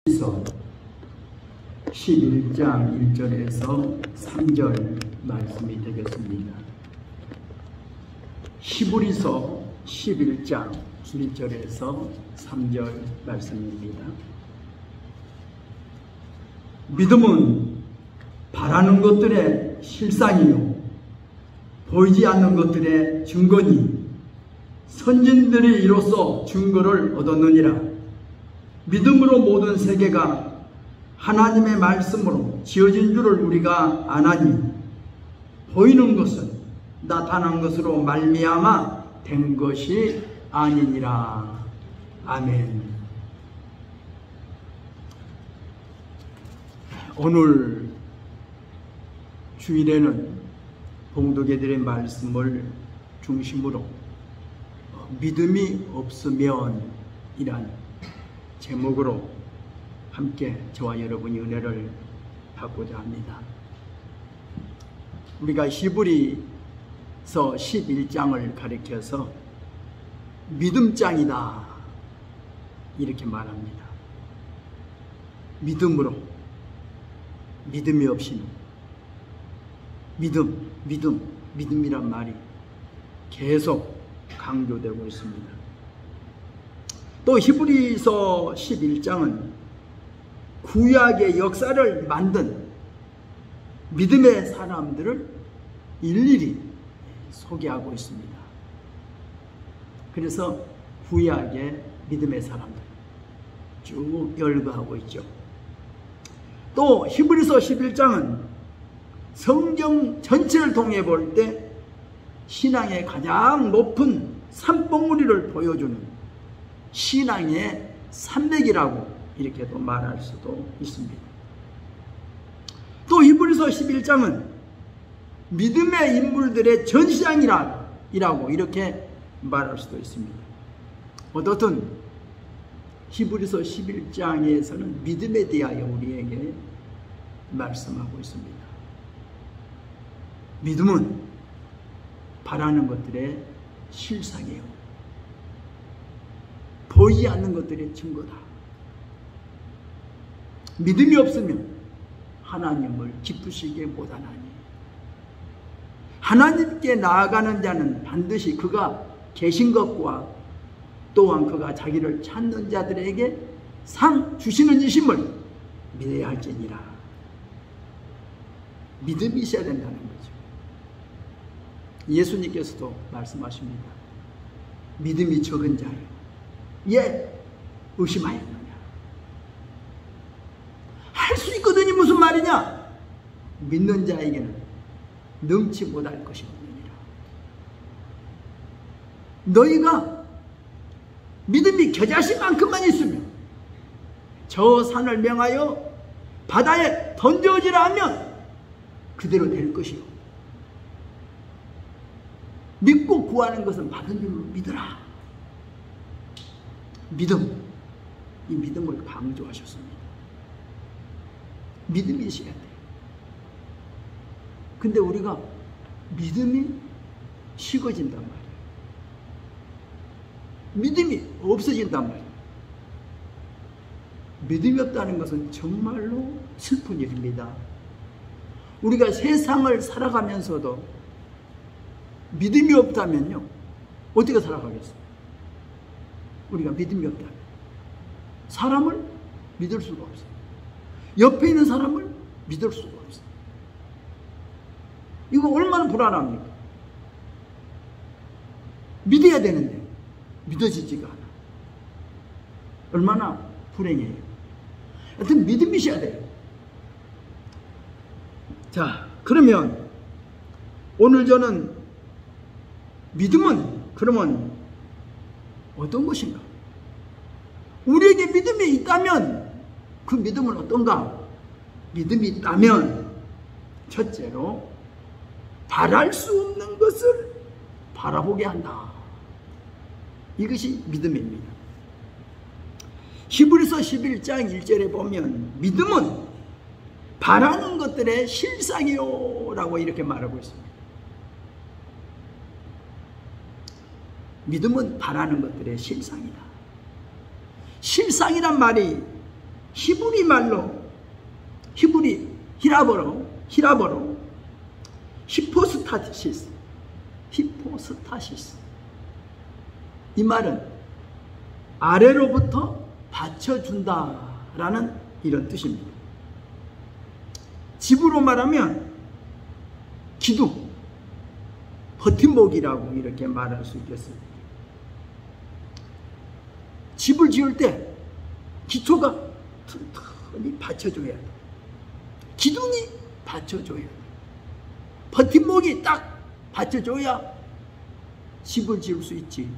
히브리서 11장 1절에서 3절 말씀이 되겠습니다. 히브리서 11장 1절에서 3절 말씀입니다. 믿음은 바라는 것들의 실상이요 보이지 않는 것들의 증거니 선진들이 이로써 증거를 얻었느니라. 믿음으로 모든 세계가 하나님의 말씀으로 지어진 줄을 우리가 아나니 보이는 것은 나타난 것으로 말미암아 된 것이 아니니라. 아멘. 오늘 주일에는 봉독자들의 말씀을 중심으로 믿음이 없으면 이란 제목으로 함께 저와 여러분이 은혜를 받고자 합니다. 우리가 히브리서 11장을 가리켜서 믿음장이다 이렇게 말합니다. 믿음으로, 믿음이 없이는 믿음이란 말이 계속 강조되고 있습니다. 또 히브리서 11장은 구약의 역사를 만든 믿음의 사람들을 일일이 소개하고 있습니다. 그래서 구약의 믿음의 사람들 쭉 열거하고 있죠. 또 히브리서 11장은 성경 전체를 통해 볼 때 신앙의 가장 높은 산봉우리를 보여주는 신앙의 산맥이라고 이렇게도 말할 수도 있습니다. 또 히브리서 11장은 믿음의 인물들의 전시장이라고 이렇게 말할 수도 있습니다. 어떻든 히브리서 11장에서는 믿음에 대하여 우리에게 말씀하고 있습니다. 믿음은 바라는 것들의 실상이에요. 보이지 않는 것들의 증거다. 믿음이 없으면 하나님을 기쁘시게 못하나니 하나님께 나아가는 자는 반드시 그가 계신 것과 또한 그가 자기를 찾는 자들에게 상 주시는 이심을 믿어야 할지니라. 믿음이 있어야 된다는 거죠. 예수님께서도 말씀하십니다. 믿음이 적은 자여 예 의심하였느냐. 할 수 있거든이 무슨 말이냐. 믿는 자에게는 넘지 못할 것이 없느니라. 너희가 믿음이 겨자씨만큼만 있으면 저 산을 명하여 바다에 던져지라 하면 그대로 될 것이요 믿고 구하는 것은 받은 줄로 믿으라. 믿음, 이 믿음을 강조하셨습니다. 믿음이 있어야 돼요. 근데 우리가 믿음이 식어진단 말이에요. 믿음이 없어진단 말이에요. 믿음이 없다는 것은 정말로 슬픈 일입니다. 우리가 세상을 살아가면서도 믿음이 없다면요 어떻게 살아가겠어요? 우리가 믿음이 없다면 사람을 믿을 수가 없어요. 옆에 있는 사람을 믿을 수가 없어요. 이거 얼마나 불안합니까? 믿어야 되는데 믿어지지가 않아. 얼마나 불행해요. 하여튼 믿음이 있어야 돼요. 자, 그러면 오늘 저는 믿음은 그러면 어떤 것인가? 우리에게 믿음이 있다면 그 믿음은 어떤가? 믿음이 있다면 첫째로 바랄 수 없는 것을 바라보게 한다. 이것이 믿음입니다. 히브리서 11장 1절에 보면 믿음은 바라는 것들의 실상이요 라고 이렇게 말하고 있습니다. 믿음은 바라는 것들의 실상이다. 실상이란 말이 히브리 말로, 히라버로 히포스타시스. 이 말은 아래로부터 받쳐준다라는 이런 뜻입니다. 집으로 말하면 기둥, 버팀목이라고 이렇게 말할 수 있겠습니다. 집을 지을 때 기초가 튼튼히 받쳐줘야 돼. 기둥이 받쳐줘야 돼. 버팀목이 딱 받쳐줘야 집을 지을 수 있지.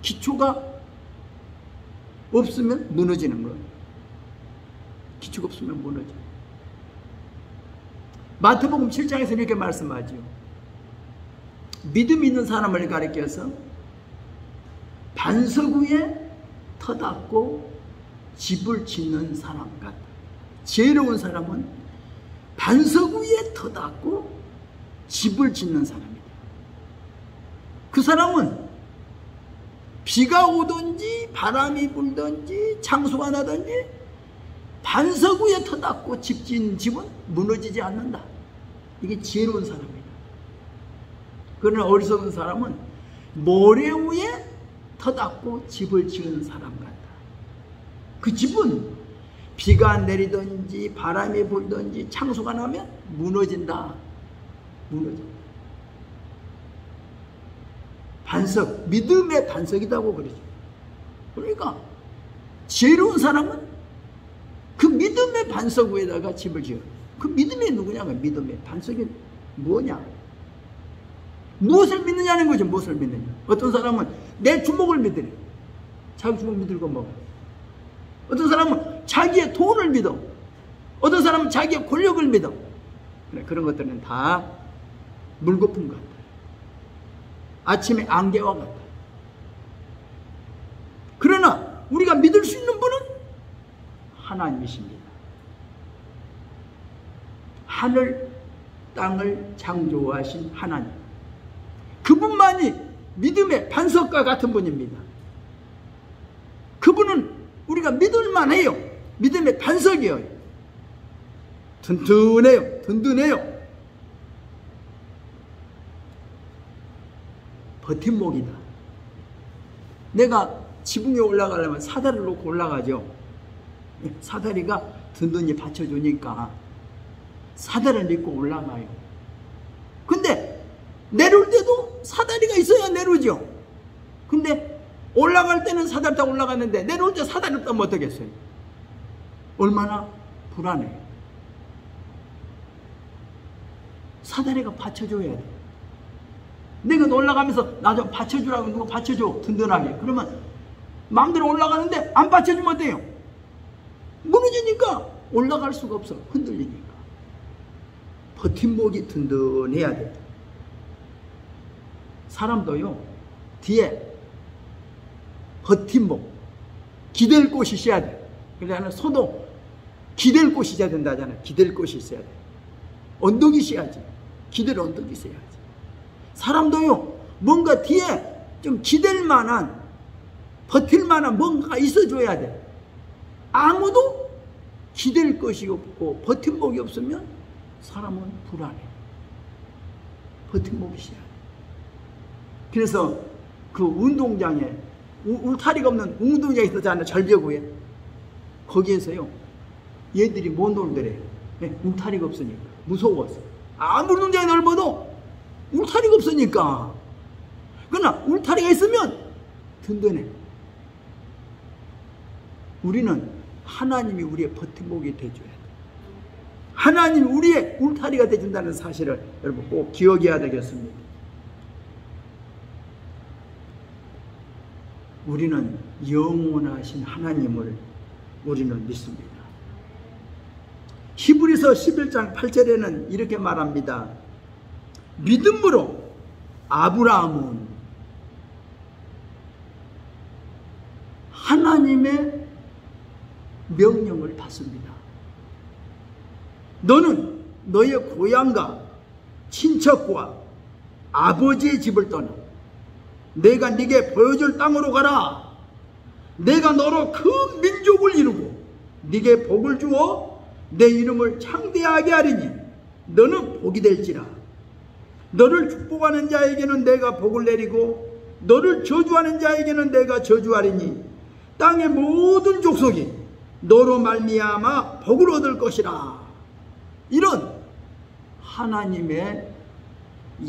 기초가 없으면 무너지는 거예요. 기초가 없으면 무너져. 마태복음 7장에서 이렇게 말씀하죠. 믿음 있는 사람을 가리켜서 반석 위에 터닫고 집을 짓는 사람 같다. 지혜로운 사람은 반석 위에 터닫고 집을 짓는 사람이다. 그 사람은 비가 오든지 바람이 불든지 창수가 나든지 반석 위에 터닫고 집 짓는 집은 무너지지 않는다. 이게 지혜로운 사람이다. 그러나 어리석은 사람은 모래 위에 터닫고 집을 지은 사람 같다. 그 집은 비가 내리든지 바람이 불든지 창수가 나면 무너진다. 무너진다. 반석, 믿음의 반석이라고 그러죠. 그러니까 지혜로운 사람은 그 믿음의 반석 위에다가 집을 지어요. 그 믿음이 누구냐가 믿음의 반석이 뭐냐? 무엇을 믿느냐는 거죠. 무엇을 믿느냐. 어떤 사람은 내 주먹을 믿으래. 자기 주먹 믿을 건 뭐? 어떤 사람은 자기의 돈을 믿어. 어떤 사람은 자기의 권력을 믿어. 그런 것들은 다 물거품 같다. 아침의 안개와 같다. 그러나 우리가 믿을 수 있는 분은 하나님이십니다. 하늘 땅을 창조하신 하나님. 그분만이 믿음의 반석과 같은 분입니다. 그분은 우리가 믿을만 해요. 믿음의 반석이에요. 든든해요. 버팀목이다. 내가 지붕에 올라가려면 사다리를 놓고 올라가죠. 사다리가 든든히 받쳐주니까 사다리를 놓고 올라가요. 근데 내려올 때도 사다리가 있어야 내려오죠. 근데 올라갈 때는 사다리 타고 올라갔는데 내려올 때 사다리 없다면 어떻겠어요? 얼마나 불안해요. 사다리가 받쳐줘야 돼. 내가 올라가면서 나 좀 받쳐주라고 누가 받쳐줘. 든든하게. 그러면 마음대로 올라가는데 안 받쳐주면 어때요? 무너지니까 올라갈 수가 없어. 흔들리니까. 버팀목이 든든해야 돼. 사람도요, 뒤에 버팀목, 기댈 곳이 있어야 돼. 그래서 소도 기댈 곳이 있어야 된다잖아. 기댈 곳이 있어야 돼. 언덕이 있어야지. 기댈 언덕이 있어야지. 사람도요, 뭔가 뒤에 좀 기댈 만한, 버틸 만한 뭔가가 있어줘야 돼. 아무도 기댈 것이 없고 버팀목이 없으면 사람은 불안해. 버팀목이 있어야 돼. 그래서 그 운동장에, 울타리가 없는 운동장이 있었잖아요. 절벽 위에. 거기에서요, 얘들이 못 놀더래요. 울타리가 없으니까. 무서워서. 아무리 운동장이 넓어도 울타리가 없으니까. 그러나 울타리가 있으면 든든해. 우리는 하나님이 우리의 버팀목이 되어줘야 돼. 하나님이 우리의 울타리가 되어준다는 사실을 여러분 꼭 기억해야 되겠습니다. 우리는 영원하신 하나님을 우리는 믿습니다. 히브리서 11장 8절에는 이렇게 말합니다. 믿음으로 아브라함은 하나님의 명령을 받습니다. 너는 너의 고향과 친척과 아버지의 집을 떠나 내가 네게 보여줄 땅으로 가라. 내가 너로 큰 민족을 이루고 네게 복을 주어 내 이름을 창대하게 하리니 너는 복이 될지라. 너를 축복하는 자에게는 내가 복을 내리고 너를 저주하는 자에게는 내가 저주하리니 땅의 모든 족속이 너로 말미암아 복을 얻을 것이라. 이런 하나님의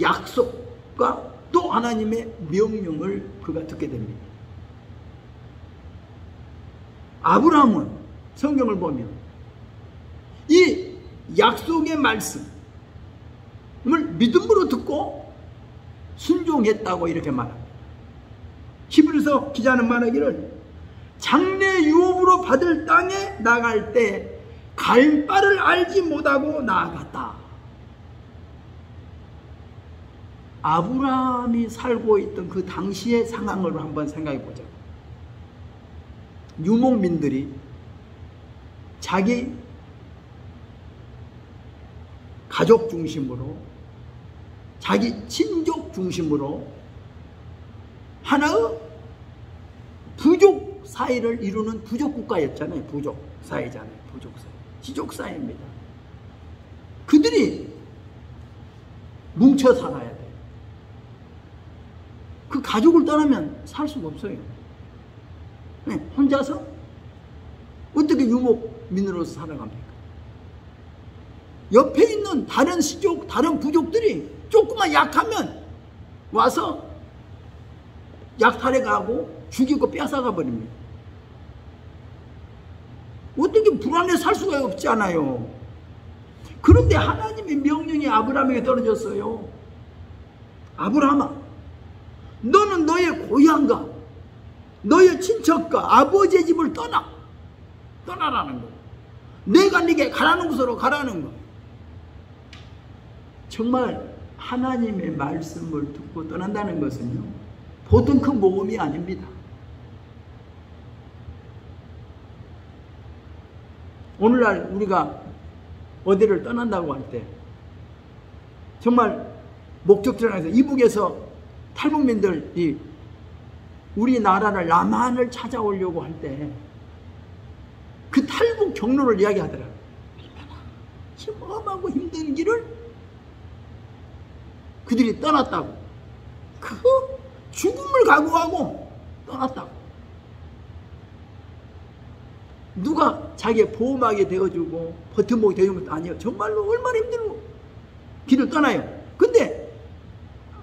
약속과 또 하나님의 명령을 그가 듣게 됩니다. 아브라함은 성경을 보면 이 약속의 말씀을 믿음으로 듣고 순종했다고 이렇게 말합니다. 히브리서 기자는 말하기를 장래 유업으로 받을 땅에 나갈 때 갈 바를 알지 못하고 나아갔다. 아브라함이 살고 있던 그 당시의 상황을 한번 생각해 보자. 유목민들이 자기 가족 중심으로 자기 친족 중심으로 하나의 부족 사회를 이루는 부족 국가였잖아요. 부족 사회잖아요. 부족 사회. 지족 사회입니다. 그들이 뭉쳐 살아야 돼요. 그 가족을 떠나면 살 수가 없어요. 네, 혼자서 어떻게 유목민으로서 살아갑니까? 옆에 있는 다른 시족, 다른 부족들이 조금만 약하면 와서 약탈해 가고 죽이고 뺏어가 버립니다. 어떻게 불안해 살 수가 없잖아요. 그런데 하나님의 명령이 아브라함에게 떨어졌어요. 아브라함아, 너는 너의 고향과 너의 친척과 아버지의 집을 떠나라는 거예요. 내가 네게 가라는 곳으로 가라는 거예요. 정말 하나님의 말씀을 듣고 떠난다는 것은요, 보통 큰 모험이 아닙니다. 오늘날 우리가 어디를 떠난다고 할 때 정말 목적지를 향해서 이북에서 탈북민들이 우리나라를 남한을 찾아오려고 할 때 그 탈북 경로를 이야기하더라고요. 얼마나 험하고 힘든 길을 그들이 떠났다고. 그 죽음을 각오하고 떠났다고. 누가 자기의 보호막이 되어주고 버팀목이 되어주는 것도 아니에요. 정말로 얼마나 힘들고 길을 떠나요. 근데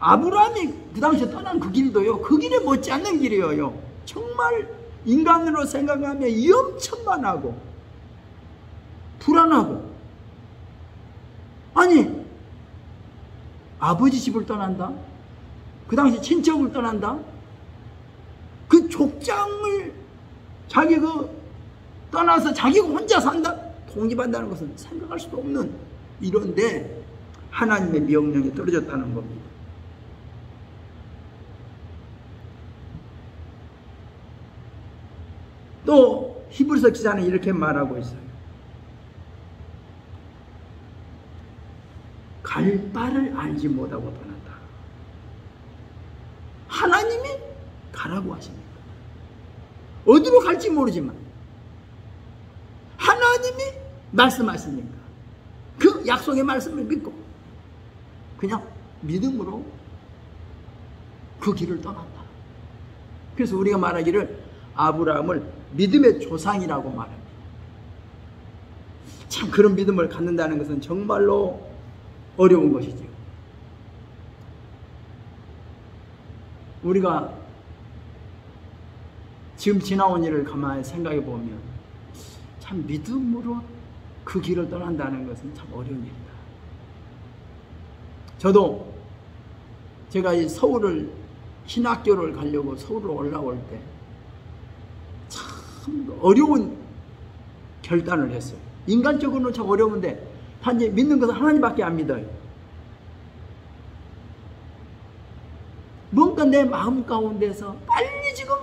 아브라함이 그 당시에 떠난 그 길도요, 그 길에 못지않는 길이에요. 정말 인간으로 생각하면 위험천만하고 불안하고. 아니, 아버지 집을 떠난다? 그 당시 친척을 떠난다? 그 족장을 자기 떠나서 자기가 혼자 산다? 독립한다는 것은 생각할 수도 없는 이런데 하나님의 명령에 떨어졌다는 겁니다. 또 히브리서 기자는 이렇게 말하고 있어요. 갈 바를 알지 못하고 떠난다. 하나님이 가라고 하십니다. 어디로 갈지 모르지만 하나님이 말씀하시니까 그 약속의 말씀을 믿고 그냥 믿음으로 그 길을 떠났다. 그래서 우리가 말하기를 아브라함을 믿음의 조상이라고 말합니다. 참 그런 믿음을 갖는다는 것은 정말로 어려운 것이죠. 우리가 지금 지나온 일을 가만히 생각해 보면 참 믿음으로 그 길을 떠난다는 것은 참 어려운 일이다. 저도 제가 이 서울을 신학교를 가려고 서울을 올라올 때 참 어려운 결단을 했어요. 인간적으로는 참 어려운데 단지 믿는 것은 하나님밖에 안 믿어요. 뭔가 내 마음 가운데서 빨리 지금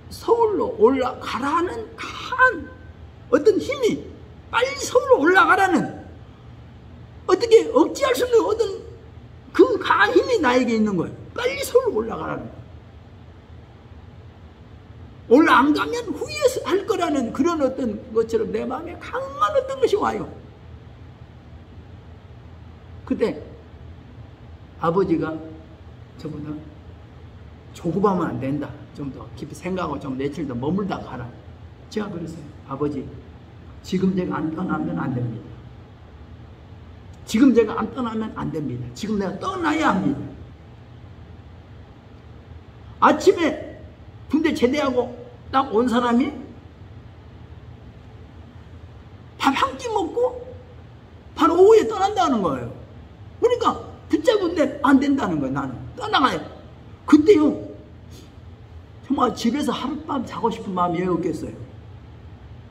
서울로 올라가라는 강한 어떤 힘이, 빨리 서울로 올라가라는 어떻게 억제할 수 없는 어떤 그 강한 힘이 나에게 있는 거예요. 빨리 서울로 올라가라는 거예요. 오늘 안 가면 후회할 거라는 그런 어떤 것처럼 내 마음에 강한 어떤 것이 와요. 그때 아버지가 저보다 조급하면 안 된다. 좀 더 깊이 생각하고 좀 며칠 더 머물다 가라. 제가 그랬어요. 아버지, 지금 제가 안 떠나면 안 됩니다. 지금 제가 안 떠나면 안 됩니다. 지금 내가 떠나야 합니다. 아침에 군대 제대하고 딱 온 사람이 밥 한 끼 먹고 바로 오후에 떠난다는 거예요. 그러니까 붙잡은데 안 된다는 거예요. 나는 떠나가요. 그때요, 정말 집에서 하룻밤 자고 싶은 마음이 왜 없겠어요.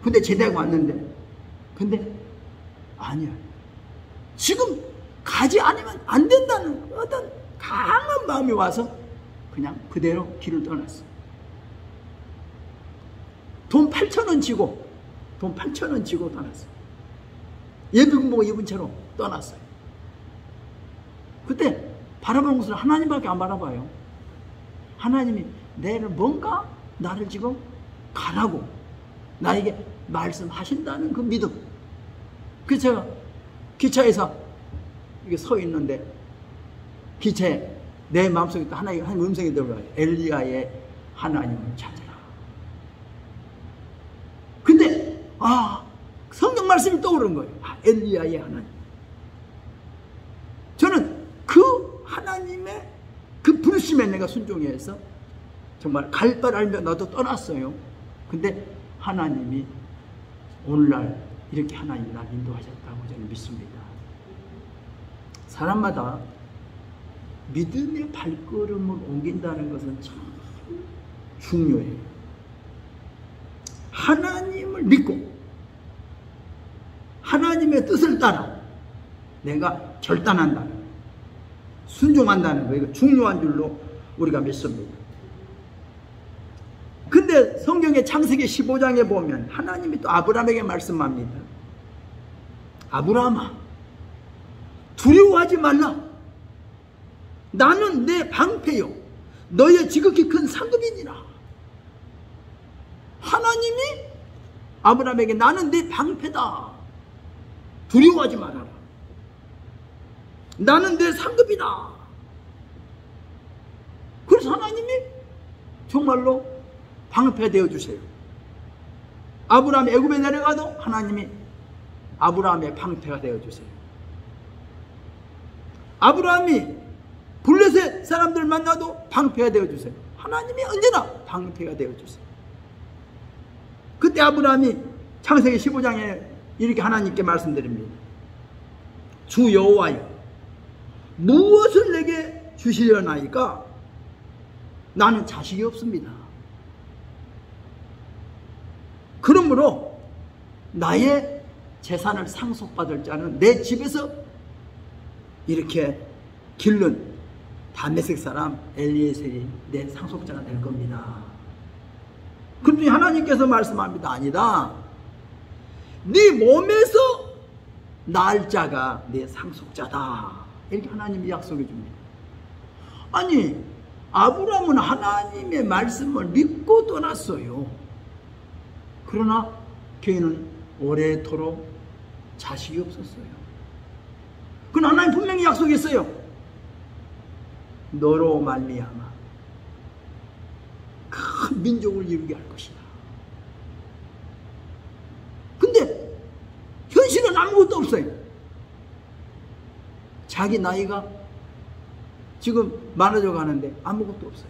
근데 제대하고 왔는데, 근데 아니야, 지금 가지 않으면 안 된다는 어떤 강한 마음이 와서 그냥 그대로 길을 떠났어. 돈 8,000원 지고, 돈 8,000원 지고 떠났어. 예비군복 입은 채로 떠났어요. 그때 바라보는 것은 하나님밖에 안 바라봐요. 하나님이 내를 뭔가 나를 지금 가라고 나에게 말씀하신다는 그 믿음. 그래서 제가 기차에서 이렇게 서 있는데 기차에 내 마음속에 또 하나님 음성이 들어와요. 엘리야의 하나님을 찾아라. 근데 성경 말씀이 떠오르는 거예요. 엘리야의 하나님. 저는 그 하나님의 그 부르심에 내가 순종해서 정말 갈 바 알며 나도 떠났어요. 근데 하나님이 오늘날 이렇게 하나님이 날 인도하셨다고 저는 믿습니다. 사람마다 믿음의 발걸음을 옮긴다는 것은 참 중요해요. 하나님을 믿고 하나님의 뜻을 따라 내가 결단한다는, 순종한다는 거, 이거 중요한 줄로 우리가 믿습니다. 근데 성경의 창세기 15장에 보면 하나님이 또 아브라함에게 말씀합니다. 아브라함아, 두려워하지 말라. 나는 내 방패요 너의 지극히 큰 상급이니라. 하나님이 아브라함에게 나는 내 방패다, 두려워하지 말아라, 나는 내 상급이다. 그래서 하나님이 정말로 방패 되어주세요. 아브라함이 애굽에 내려가도 하나님이 아브라함의 방패가 되어주세요. 아브라함이 블레셋 사람들 만나도 방패가 되어주세요. 하나님이 언제나 방패가 되어주세요. 그때 아브라함이 창세기 15장에 이렇게 하나님께 말씀드립니다. 주 여호와여, 무엇을 내게 주시려나이까? 나는 자식이 없습니다. 그러므로 나의 재산을 상속받을 자는 내 집에서 이렇게 기른 다메섹 사람 엘리에셀이 내 상속자가 될 겁니다. 그런데 하나님께서 말씀합니다. 아니다, 네 몸에서 날 자가 내 상속자다. 이렇게 하나님이 약속해 줍니다. 아니, 아브라함은 하나님의 말씀을 믿고 떠났어요. 그러나 그는 오래도록 자식이 없었어요. 그러나 하나님 분명히 약속했어요. 너로 말미암아 큰 민족을 이루게 할 것이다. 근데 현실은 아무것도 없어요. 자기 나이가 지금 많아져 가는데 아무것도 없어요.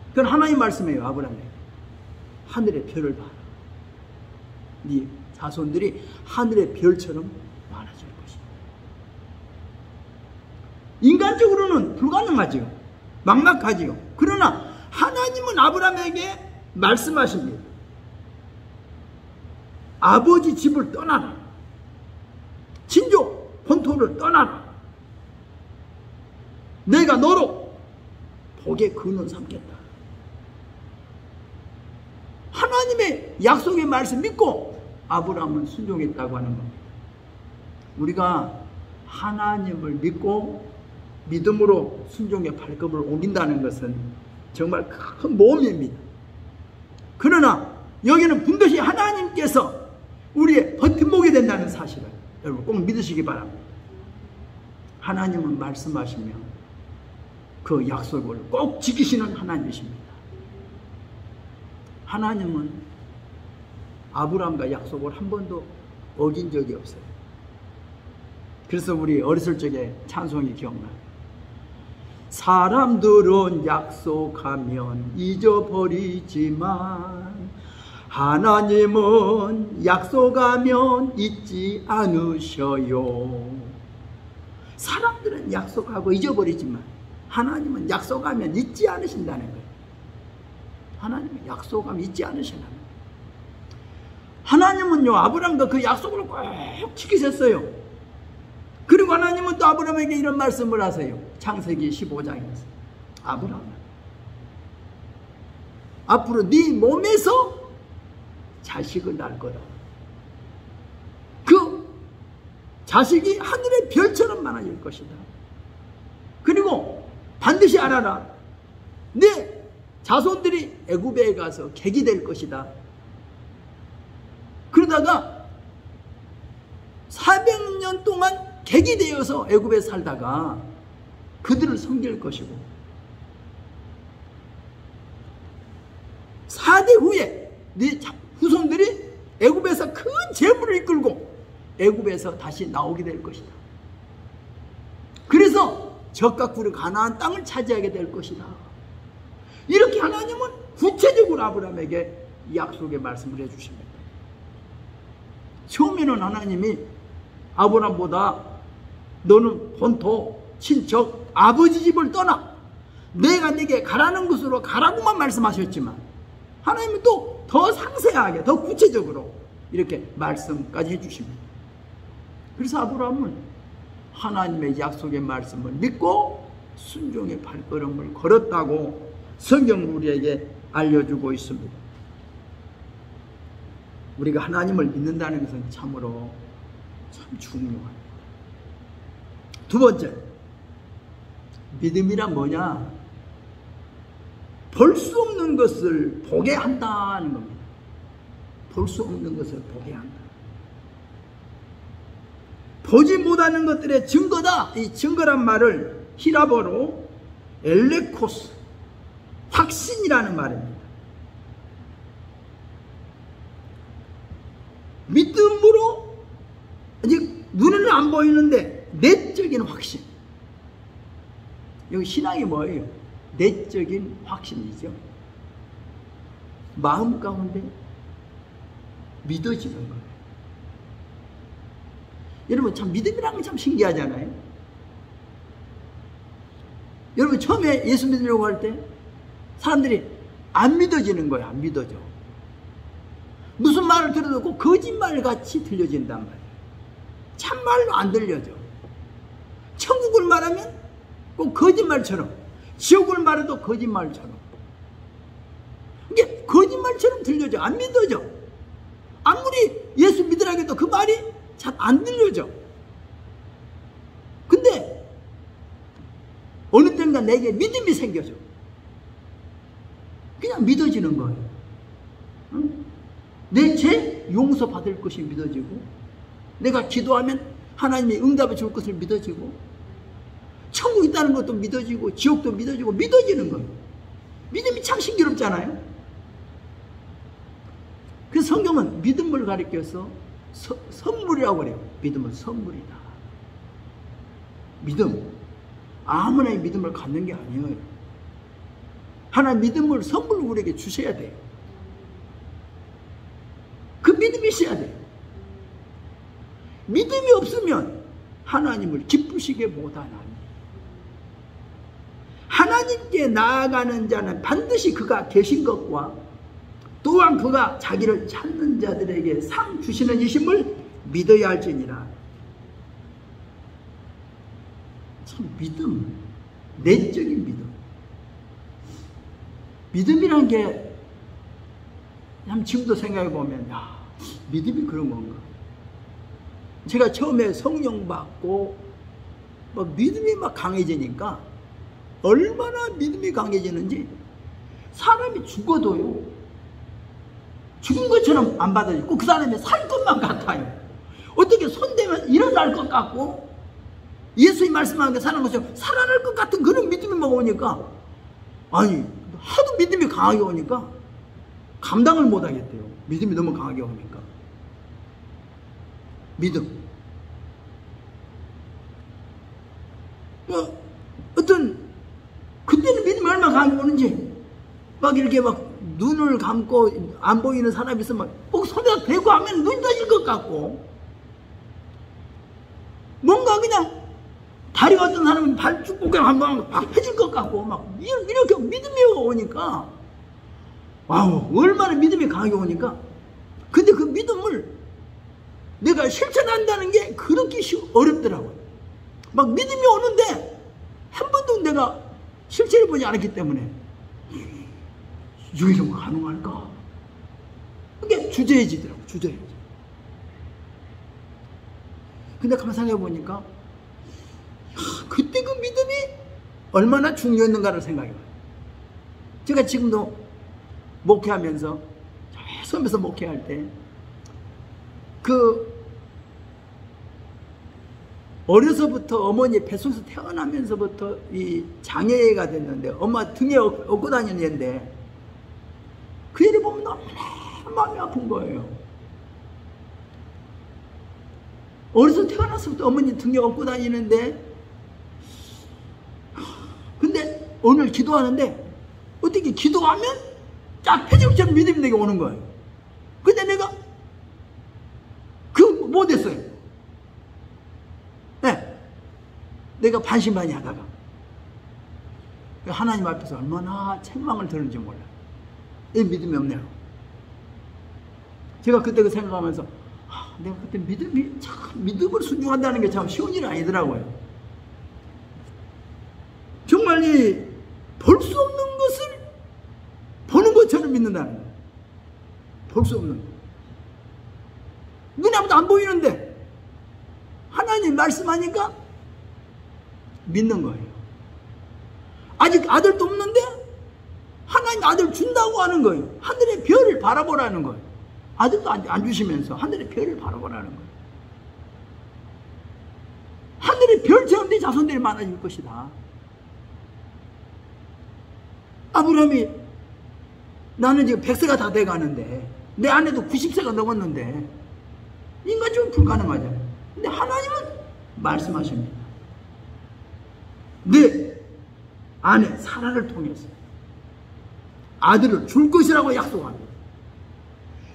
그건 하나님 말씀이에요. 아브라함에게 하늘의 별을 봐라. 네 자손들이 하늘의 별처럼 많아질 것이다. 인간적으로는 불가능하지요. 막막하지요. 그러나 하나님은 아브라함에게 말씀하십니다. 아버지 집을 떠나라. 친족 본토를 떠나라. 내가 너로 복의 근원 삼겠다. 하나님의 약속의 말씀 믿고 아브라함은 순종했다고 하는 겁니다. 우리가 하나님을 믿고 믿음으로 순종의 발걸음을 옮긴다는 것은 정말 큰 모험입니다. 그러나 여기는 분명히 하나님께서 우리의 버팀목이 된다는 사실을 여러분 꼭 믿으시기 바랍니다. 하나님은 말씀하시면 그 약속을 꼭 지키시는 하나님이십니다. 하나님은 아브라함과 약속을 한 번도 어긴 적이 없어요. 그래서 우리 어렸을 적에 찬송이 기억나요. 사람들은 약속하면 잊어버리지만 하나님은 약속하면 잊지 않으셔요. 사람들은 약속하고 잊어버리지만 하나님은 약속하면 잊지 않으신다는 거예요. 하나님은 약속하면 잊지 않으시나요? 하나님은요 아브라함과 그 약속을 꼭 지키셨어요. 그리고 하나님은 또 아브라함에게 이런 말씀을 하세요. 창세기 15장에서 아브라함아, 앞으로 네 몸에서 자식을 낳을 거다. 그 자식이 하늘의 별처럼 많아질 것이다. 그리고 반드시 알아라. 내 자손들이 애굽에 가서 객이 될 것이다. 그러다가 400년 동안 객이 되어서 애굽에 살다가 그들을 섬길 것이고 4대 후에 네 후손들이 애굽에서 큰 재물을 이끌고 애굽에서 다시 나오게 될 것이다. 그래서 적과 꿀이 가나안 땅을 차지하게 될 것이다. 이렇게 하나님은 구체적으로 아브라함에게 약속의 말씀을 해주십니다. 처음에는 하나님이 아브라함보다 너는 본토, 친척, 아버지 집을 떠나 내가 네게 가라는 곳으로 가라고만 말씀하셨지만 하나님은 또 더 상세하게 더 구체적으로 이렇게 말씀까지 해주십니다. 그래서 아브라함은 하나님의 약속의 말씀을 믿고 순종의 발걸음을 걸었다고 성경은 우리에게 알려주고 있습니다. 우리가 하나님을 믿는다는 것은 참으로 참 중요합니다. 두 번째, 믿음이란 뭐냐? 볼 수 없는 것을 보게 한다는 겁니다. 볼 수 없는 것을 보게 한다. 보지 못하는 것들의 증거다. 이 증거란 말을 히라보로 엘레코스, 확신이라는 말입니다. 믿음으로 아직 눈에는 안 보이는데 내적인 확신. 여기 신앙이 뭐예요? 내적인 확신이죠. 마음 가운데 믿어지는 거예요. 여러분 참 믿음이라는 게 참 신기하잖아요. 여러분 처음에 예수 믿으려고 할 때 사람들이 안 믿어지는 거예요. 안 믿어져. 무슨 말을 들어도 꼭 거짓말같이 들려진단 말이에요. 참말로 안 들려져. 천국을 말하면 꼭 거짓말처럼, 지옥을 말해도 거짓말처럼, 이게 거짓말처럼 들려져. 안 믿어져. 아무리 예수 믿으라고 해도 그 말이 잘 안 들려져. 근데 어느 때인가 내게 믿음이 생겨져. 그냥 믿어지는 거예요. 응? 내 죄 용서받을 것이 믿어지고, 내가 기도하면 하나님이 응답해 줄 것을 믿어지고, 천국 있다는 것도 믿어지고, 지옥도 믿어지고, 믿어지는 거예요. 믿음이 참 신기롭잖아요. 그래서 성경은 믿음을 가리켜서 선물이라고 그래요. 믿음은 선물이다. 믿음, 아무나 믿음을 갖는 게 아니에요. 하나님 믿음을 선물로 우리에게 주셔야 돼요. 그 믿음이 있어야 돼요. 믿음이 없으면 하나님을 기쁘시게 못하나니. 하나님께 나아가는 자는 반드시 그가 계신 것과 또한 그가 자기를 찾는 자들에게 상 주시는 이심을 믿어야 할지니라. 참 믿음, 내적인 믿음. 믿음이란 게 참 지금도 생각해 보면, 야, 믿음이 그런 건가? 제가 처음에 성령 받고 막 믿음이 막 강해지니까 얼마나 믿음이 강해지는지, 사람이 죽어도요 죽은 것처럼 안 받아지고 그 사람이 살 것만 같아요. 어떻게 손대면 일어날 것 같고 예수님 말씀하는 게 살아난 것처럼 살아날 것 같은 그런 믿음이 막 오니까, 아니 하도 믿음이 강하게 오니까 감당을 못 하겠대요. 믿음이 너무 강하게 오니까. 믿음. 어떤 그때는 믿음이 얼마나 강하게 오는지, 막 이렇게 막 눈을 감고 안 보이는 사람이 있으면 꼭 손에다 대고 하면 눈이 떠질 것 같고, 뭔가 그냥 다리가 어떤 사람은 발쭉 그냥 한번 막 펴질 것 같고, 막 이렇게 믿음이 오니까, 와우, 얼마나 믿음이 강하게 오니까. 근데 그 믿음을 내가 실천한다는 게 그렇게 어렵더라고요. 막 믿음이 오는데 한 번도 내가 실체를 보지 않았기 때문에 이런 거 가능할까? 그게 주저해지더라고요. 주저해지. 근데 가만 생각해 보니까 그때 그 믿음이 얼마나 중요했는가를 생각해봐요. 제가 지금도 목회하면서, 처음에서 목회할 때 어려서부터 어머니 뱃속에서 태어나면서부터 이 장애가 됐는데, 엄마 등에 업고 다니는 애인데 그 애를 보면 너무나 마음이 아픈 거예요. 어려서 태어나서부터 어머니 등에 업고 다니는데, 근데 오늘 기도하는데 어떻게 기도하면 쫙 폐질처럼 믿음이 내게 오는 거예요. 근데 내가 못했어요. 네. 내가 반신반의하다가 하나님 앞에서 얼마나 책망을 들었는지 몰라요. 이 믿음이 없네요. 제가 그때 생각하면서, 내가 그때 믿음을 순종한다는 게 참 쉬운 일이 아니더라고요. 정말 이 볼 수 없는 것을 보는 것처럼 믿는다는 거예요. 볼 수 없는 거. 눈에 아무도 안 보이는데 하나님 말씀하니까 믿는 거예요. 아직 아들도 없는데 하나님 아들 준다고 하는 거예요. 하늘의 별을 바라보라는 거예요. 아들도 안 주시면서 하늘의 별을 바라보라는 거예요. 하늘의 별처럼 네 자손들이 많아질 것이다. 아브라함이, 나는 지금 100세가 다 돼가는데 내 아내도 90세가 넘었는데 인간적으로 불가능하잖아요. 근데 하나님은 말씀하십니다. 내 아내 사라를 통해서 아들을 줄 것이라고 약속합니다.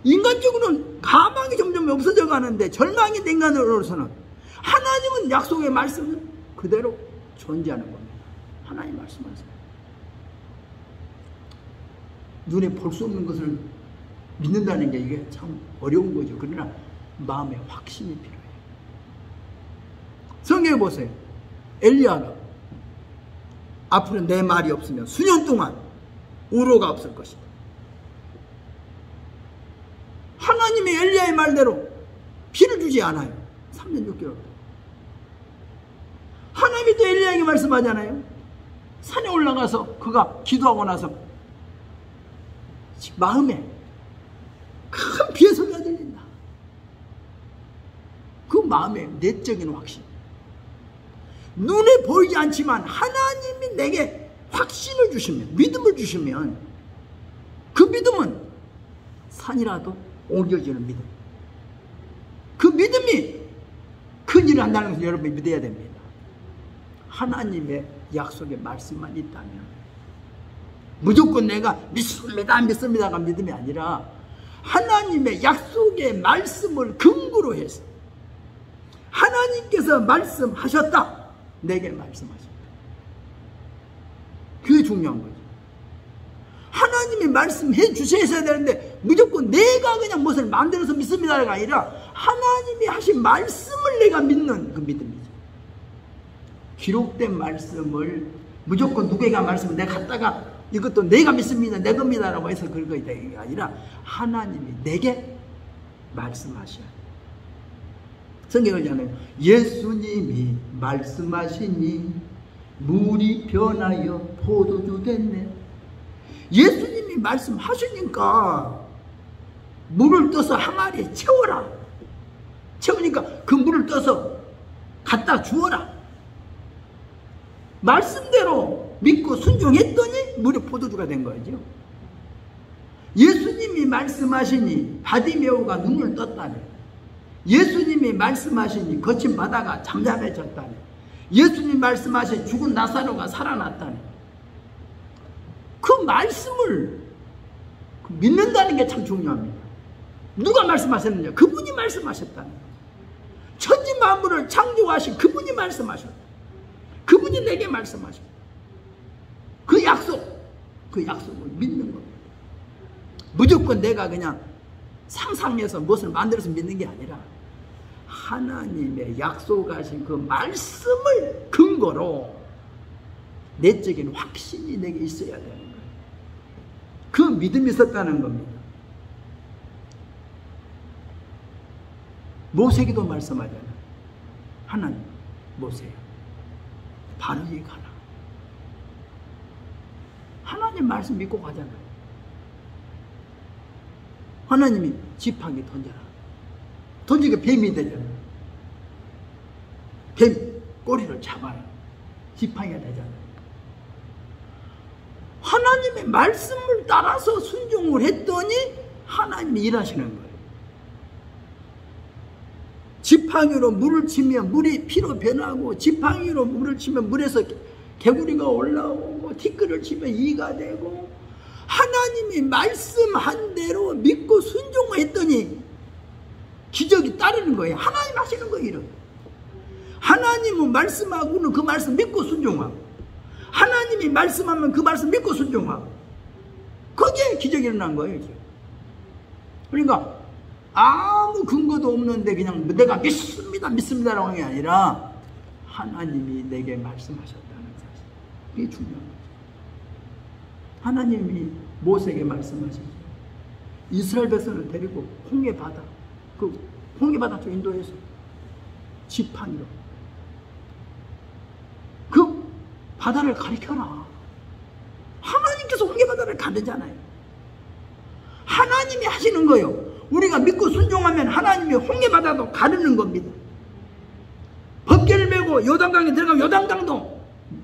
인간적으로는 가망이 점점 없어져 가는데 절망이 된 인간으로서는 하나님은 약속의 말씀을 그대로 존재하는 겁니다. 하나님 말씀하세요. 눈에 볼 수 없는 것을 믿는다는 게 이게 참 어려운 거죠. 그러나 마음에 확신이 필요해요. 성경에 보세요. 엘리야가 앞으로 내 말이 없으면 수년 동안 우로가 없을 것이다. 하나님의 엘리야의 말대로 비를 주지 않아요. 3년 6개월. 하나님이 또 엘리야에게 말씀하잖아요. 산에 올라가서 그가 기도하고 나서 마음에 큰 비의 소리가 들린다. 그 마음의 내적인 확신. 눈에 보이지 않지만 하나님이 내게 확신을 주시면, 믿음을 주시면 그 믿음은 산이라도 옮겨지는 믿음. 그 믿음이 큰 일을 한다는 것을 여러분이 믿어야 됩니다. 하나님의 약속의 말씀만 있다면 무조건 내가 믿습니다 안 믿습니다가 믿음이 아니라 하나님의 약속의 말씀을 근거로 해서 하나님께서 말씀하셨다. 내게 말씀하셨다. 그게 중요한 거죠. 하나님이 말씀해 주셔야 되는데 무조건 내가 그냥 무엇을 만들어서 믿습니다가 아니라 하나님이 하신 말씀을 내가 믿는 그 믿음이죠. 기록된 말씀을 무조건 누구에게 말씀을 내가 갖다가 이것도 내가 믿습니다, 내 겁니다라고 해서 그런 게 아니라 하나님이 내게 말씀하셔야 돼요. 성경을 보잖아요. 예수님이 말씀하시니 물이 변하여 포도주 됐네. 예수님이 말씀하시니까 물을 떠서 항아리에 채워라. 채우니까 그 물을 떠서 갖다 주어라. 말씀대로 믿고 순종했더니 물이 포도주가 된 거죠. 예수님이 말씀하시니 바디메오가 눈을 떴다네. 예수님이 말씀하시니 거친 바다가 잠잠해졌다네. 예수님이 말씀하신 죽은 나사로가 살아났다네. 그 말씀을 믿는다는 게 참 중요합니다. 누가 말씀하셨느냐? 그분이 말씀하셨다는 거예요. 천지 만물을 창조하신 그분이 말씀하셨다. 그분이 내게 말씀하셨다. 그 약속을 믿는 겁니다. 무조건 내가 그냥 상상해서 무엇을 만들어서 믿는 게 아니라 하나님의 약속하신 그 말씀을 근거로 내적인 확신이 내게 있어야 되는 거예요. 그 믿음이 있었다는 겁니다. 모세기도 말씀하잖아요. 하나님, 모세야, 바로에 가라. 하나님 말씀 믿고 가잖아요. 하나님이 지팡이 던져라. 던지니까 뱀이 되잖아요. 뱀 꼬리를 잡아요. 지팡이가 되잖아요. 하나님의 말씀을 따라서 순종을 했더니 하나님이 일하시는 거예요. 지팡이로 물을 치면 물이 피로 변하고, 지팡이로 물을 치면 물에서 개구리가 올라오고, 티끌을 치면 이가 되고, 하나님이 말씀한 대로 믿고 순종했더니 기적이 따르는 거예요. 하나님 하시는 거예요. 하나님은 말씀하고는 그 말씀 믿고 순종하고, 하나님이 말씀하면 그 말씀 믿고 순종하고, 거기에 기적이 일어난 거예요. 그러니까 아무 근거도 없는데 그냥 내가 믿습니다라고 하는 게 아니라 하나님이 내게 말씀하셨다는 사실, 이게 중요한 거죠. 하나님이 모세에게 말씀하시죠. 이스라엘 백성을 데리고 홍해바다, 그 홍해바다 쪽 인도에서 지팡이로 그 바다를 가리켜라. 하나님께서 홍해바다를 가르잖아요. 하나님이 하시는 거예요. 우리가 믿고 순종하면 하나님이 홍해바다도 가르는 겁니다. 법궤를 메고 요단강에 들어가면 요단강도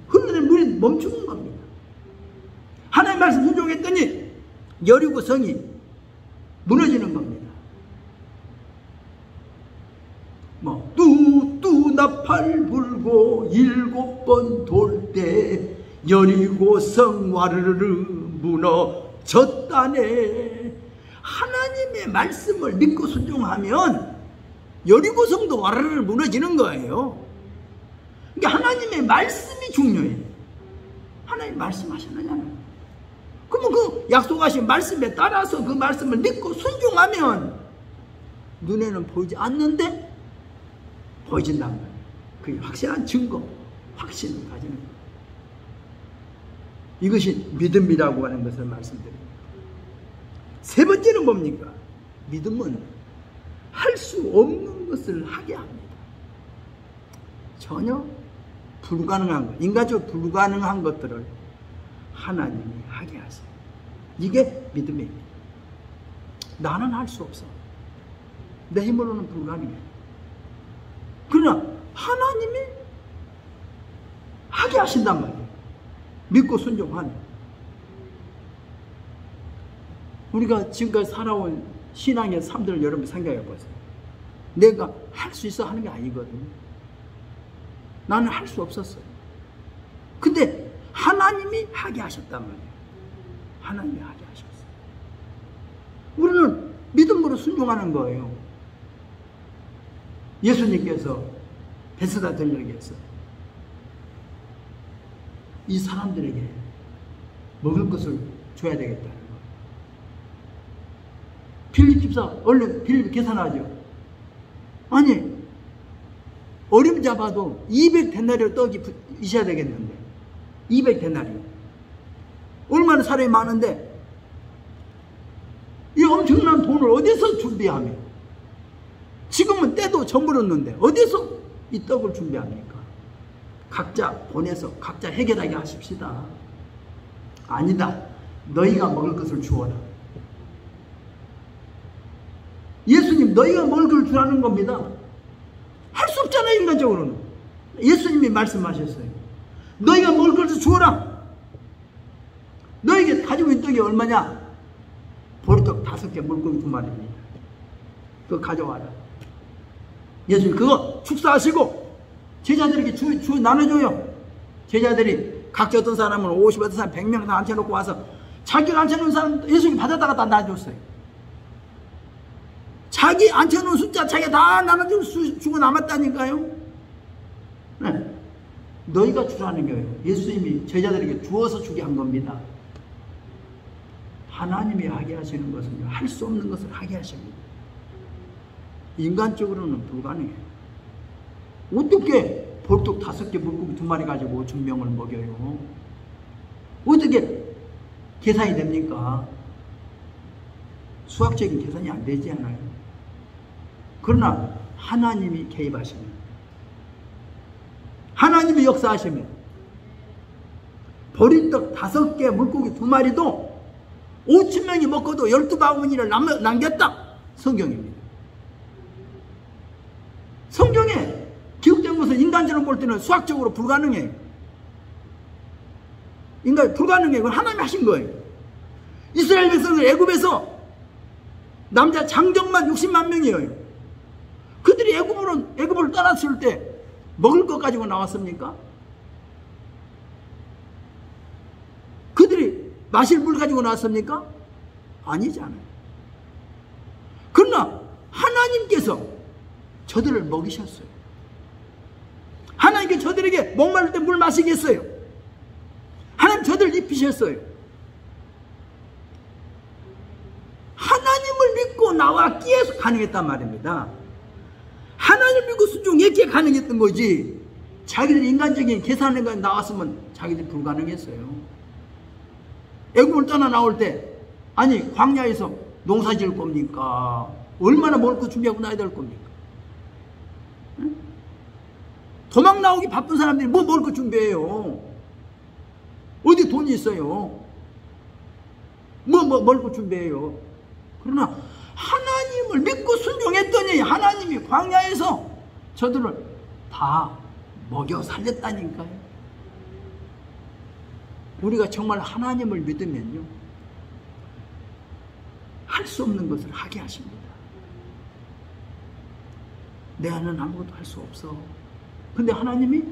흐르는 물이 멈추는 겁니다. 하나님 말씀 순종했더니 여리고 성이 무너지는 겁니다. 나팔 불고 7번 돌 때 여리고 성 와르르 무너졌다네. 하나님의 말씀을 믿고 순종하면 여리고 성도 와르르 무너지는 거예요. 그러니까 하나님의 말씀이 중요해요. 하나님 말씀하셨느냐는. 그러면 그 약속하신 말씀에 따라서 그 말씀을 믿고 순종하면 눈에는 보이지 않는데 보여진단 말이에요. 그게 확실한 증거, 확신을 가지는 거예요. 이것이 믿음이라고 하는 것을 말씀드립니다. 세 번째는 뭡니까? 믿음은 할 수 없는 것을 하게 합니다. 전혀 불가능한 것, 인간적으로 불가능한 것들을 하나님이 하게 하세요. 이게 믿음입니다. 나는 할 수 없어. 내 힘으로는 불가능해. 그러나 하나님이 하게 하신단 말이에요. 믿고 순종하는. 우리가 지금까지 살아온 신앙의 삶들을 여러분 생각해 보세요. 내가 할 수 있어 하는 게 아니거든요. 나는 할 수 없었어요. 근데 하나님이 하게 하셨단 말이에요. 하나님이 하게 하셨어요. 우리는 믿음으로 순종하는 거예요. 예수님께서 베스다 들녘에서 이 사람들에게 먹을 것을 줘야 되겠다는 거예요. 빌립 집사 얼른 빌립 계산하죠. 아니 어림 잡아도 200데나리오 떡이 있어야 되겠는데 200데나리오 얼마나 사람이 많은데 이 엄청난 돈을 어디서 준비하며 지금은 때도 저물었는데 어디서 이 떡을 준비합니까? 각자 보내서 각자 해결하게 하십시다. 아니다. 너희가 먹을 것을 주어라. 너희가 뭘 그걸 주라는 겁니다. 할 수 없잖아요, 인간적으로는. 예수님이 말씀하셨어요. 너희가 뭘 그걸 주어라. 너에게 가지고 있는 떡이 얼마냐? 보리떡 5개, 물고기 2마리입니다. 그거 가져와라. 예수님 그거 축사하시고 제자들에게 주 나눠줘요. 제자들이 각자 어떤 사람은 50, 어떤 사람 100명 다 앉혀놓고 와서 자기가 앉혀놓은 사람 예수님 받아다가 다 놔줬어요. 자기 앉혀놓은 숫자 자기가 다 나눠주고 남았다니까요. 네. 너희가 주라는 거예요. 예수님이 제자들에게 주어서 주게 한 겁니다. 하나님이 하게 하시는 것은요, 할 수 없는 것을 하게 하십니다. 인간적으로는 불가능해요. 어떻게 보리떡 5개, 물고기 2마리 가지고 5,000명을 먹여요? 어떻게 계산이 됩니까? 수학적인 계산이 안 되지 않아요? 그러나 하나님이 개입하시면, 하나님이 역사하시면 보리떡 5개, 물고기 2마리도 5,000명이 먹고도 12바구니를 남겼다. 성경입니다. 성경에 기록된 것은 인간적으로 볼 때는 수학적으로 불가능해요. 불가능해요. 그건 하나님이 하신 거예요. 이스라엘 백성들 애굽에서 남자 장정만 60만 명이에요. 그들이 애굽을 떠났을 때 먹을 것 가지고 나왔습니까? 그들이 마실 물 가지고 나왔습니까? 아니잖아요. 그러나 하나님께서 저들을 먹이셨어요. 하나님께 저들에게 목마를 때 물 마시게 했어요. 하나님 저들을 입히셨어요. 하나님을 믿고 나왔기에 가능했단 말입니다. 하나님을 믿고 순종했기에 가능했던 거지, 자기들 인간적인 계산에 나왔으면 자기들 불가능했어요. 애굽을 떠나 나올 때, 아니 광야에서 농사 지을 겁니까? 얼마나 먹을 거 준비하고 나야 될 겁니까? 응? 도망 나오기 바쁜 사람들이 뭐 먹을 거 준비해요? 어디 돈이 있어요? 먹을 거 준비해요? 그러나 하나님을 믿고 순종했더니 하나님이 광야에서 저들을 다 먹여 살렸다니까요. 우리가 정말 하나님을 믿으면요, 할 수 없는 것을 하게 하십니다. 내 안은 아무것도 할 수 없어. 근데 하나님이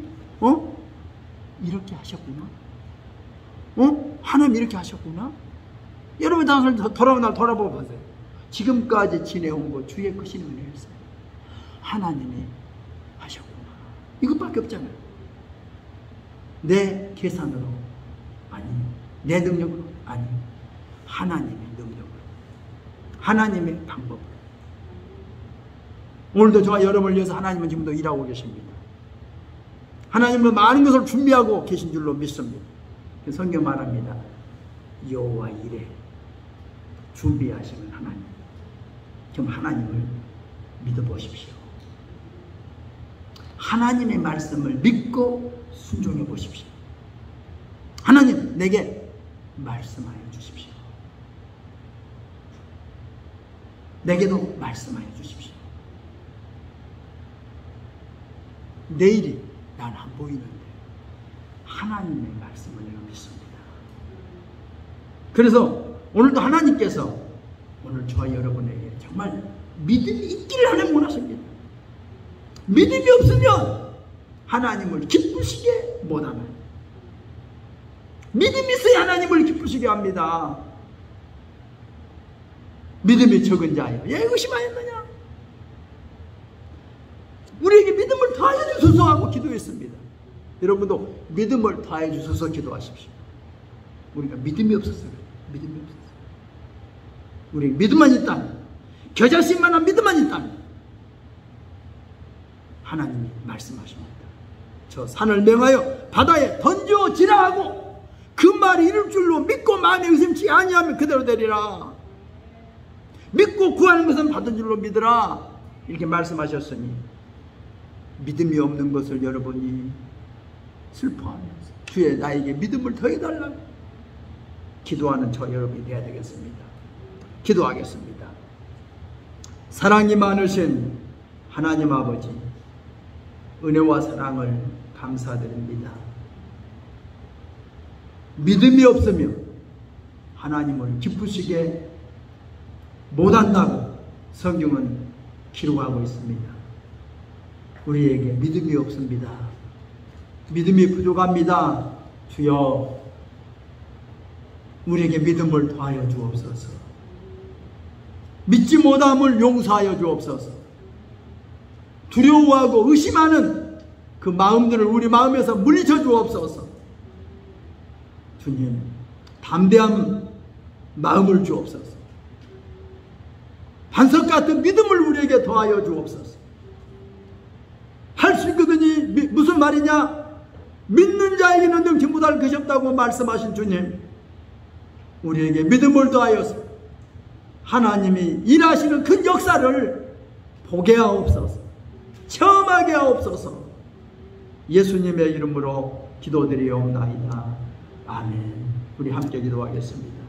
이렇게 하셨구나. 하나님 이렇게 하셨구나. 여러분 다들 돌아보고 보세요. 지금까지 지내온 것 주의 크신 은혜였어요. 하나님이 하셨구나. 이것밖에 없잖아요. 내 계산으로 아니, 내 능력으로 아니, 하나님의 능력으로, 하나님의 방법으로. 오늘도 저와 여러분을 위해서 하나님은 지금도 일하고 계십니다. 하나님은 많은 것을 준비하고 계신 줄로 믿습니다. 성경 말합니다. 여호와 이레, 준비하시는 하나님. 좀 하나님을 믿어보십시오. 하나님의 말씀을 믿고 순종해 보십시오. 하나님 내게 말씀하여 주십시오. 내게도 말씀하여 주십시오. 내일이 난 안 보이는데 하나님의 말씀을 내가 믿습니다. 그래서 오늘도 하나님께서 오늘 저와 여러분에게 정말 믿음이 있기를 하나님 원하십니다. 믿음이 없으면 하나님을 기쁘시게 못하나요? 믿음이 있어야 하나님을 기쁘시게 합니다. 믿음이 적은 자여, 야 의심하였느냐? 우리에게 믿음을 더하여 주소서 하고 기도했습니다. 여러분도 믿음을 더하여 주소서 기도하십시오. 우리가 믿음이 없었어요. 믿음이 없었어요. 우리 믿음만 있다면, 겨자씨만한 믿음만 있다면 하나님이 말씀하십니다. 저 산을 명하여 바다에 던져지라 하고 그 말이 이룰 줄로 믿고 마음에 의심치 아니하면 그대로 되리라. 믿고 구하는 것은 받은 줄로 믿으라. 이렇게 말씀하셨으니 믿음이 없는 것을 여러분이 슬퍼하면서 주의 나에게 믿음을 더해달라고 기도하는 저 여러분이 되어야 되겠습니다. 기도하겠습니다. 사랑이 많으신 하나님 아버지, 은혜와 사랑을 감사드립니다. 믿음이 없으면 하나님을 기쁘시게 못한다고 성경은 기록하고 있습니다. 우리에게 믿음이 없습니다. 믿음이 부족합니다. 주여, 우리에게 믿음을 더하여 주옵소서. 믿지 못함을 용서하여 주옵소서. 두려워하고 의심하는 그 마음들을 우리 마음에서 물리쳐 주옵소서. 주님, 담대한 마음을 주옵소서. 반석 같은 믿음을 우리에게 더하여 주옵소서. 할 수 있거든요. 무슨 말이냐? 믿는 자에게는 능치 못할 것이 없다고 말씀하신 주님, 우리에게 믿음을 더하여서 하나님이 일하시는 그 역사를 보게 하옵소서. 체험하게 하옵소서. 예수님의 이름으로 기도드리옵나이다. 아멘. 우리 함께 기도하겠습니다.